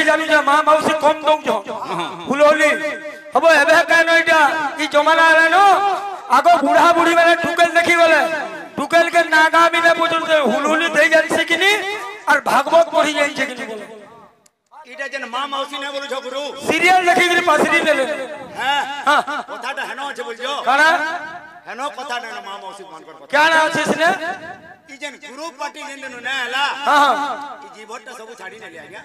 जानू जा मां मौसी कम दऊ जो फुलोली अब एबे कानो इटा ई जमाना रे नो आगो बूढ़ा बूढ़ी माने टुकेल देखि गले टुकेल के नागा बिना बुझुल से हुलहुली दे जाई किनी और भागवत पढ़ी जाई छै किनी बोले इटा जन मां मौसी ने बोलु छ गुरु सीरियल देखि गिरी पासरी ले ले हां हां कथाटा हेनो छ बोलजो काना हेनो कथा ने मां मौसी मान कर क्या ना अछि इसने ई जन गुरु पार्टी ने ना हला हां ई जीवटा सब छाड़ी ने ले आज्ञा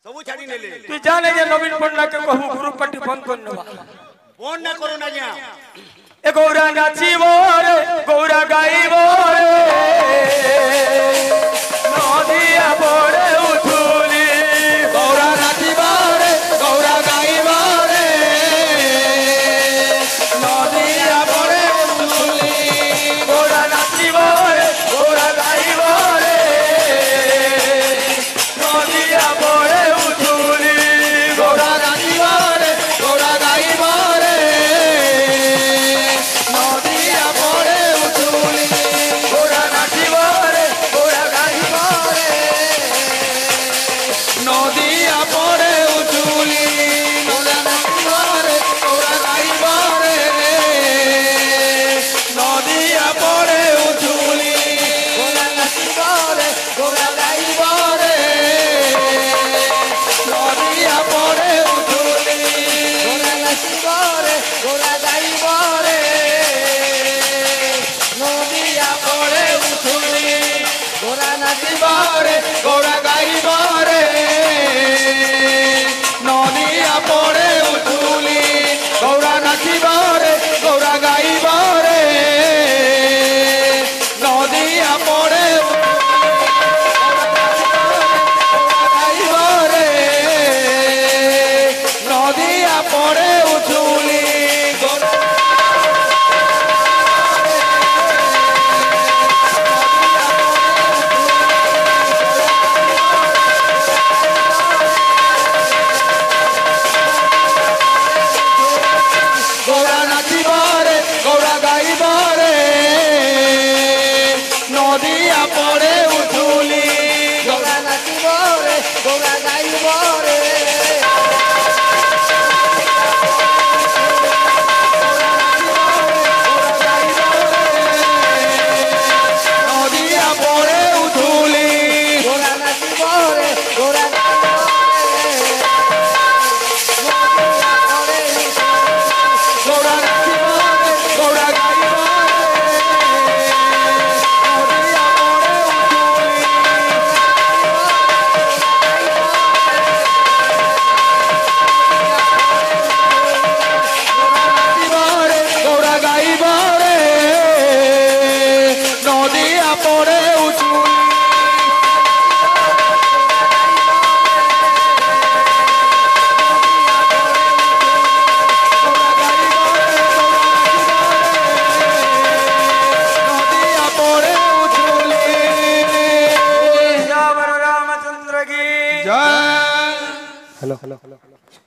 सब छाड़ी ने ले तू जाने जे नवीन पन्ना के कहू गुरु पार्टी बंद करनो फोन ना करो ना ज्ञा ए गौरा नाचीबो रे गौरा गाइबो रे नदिया पड़े उठुली गौरा नाचीबो रे गौरा गाइबो रे नदिया पड़े उठुली गौरा नाचीबो रे गौरा गाइबो रे नदिया पड़े उठुली गौरा नाचीबो रे गौरा गाइबो रे नदिया पड़े उठुली गौरा नाचीबो रे गौरा गाइबो रे नदिया पड़े उठुली गौरा नाचीबो रे गौरा गाइबो रे नदिया पड़े उठुली गौरा नाचीबो रे गौरा गाइबो रे नदिया पड़े उठुली गौरा नाचीबो रे गौरा गाइबो रे नदिया पड़े उठुली गौरा नाचीबो रे गौरा गाइबो रे नदिया पड़े उठुली गौरा नाचीबो रे गौरा गाइबो रे नदिया पड़े गाइबो रे नदिया पड़े उठुली गौरा गौरा नाचीबो रे गौरा गाइबो रे नदिया पड़े उठुली गौरा नाचीबो रे गौरा गाइबो रे नदिया पड़े उठुली गौरा नाचीबो रे गौरा गौरा नाचीबो रे गौरा गाइबो रे नदिया पड़े उठुली रामचंद्र की जय। Hello hello hello hello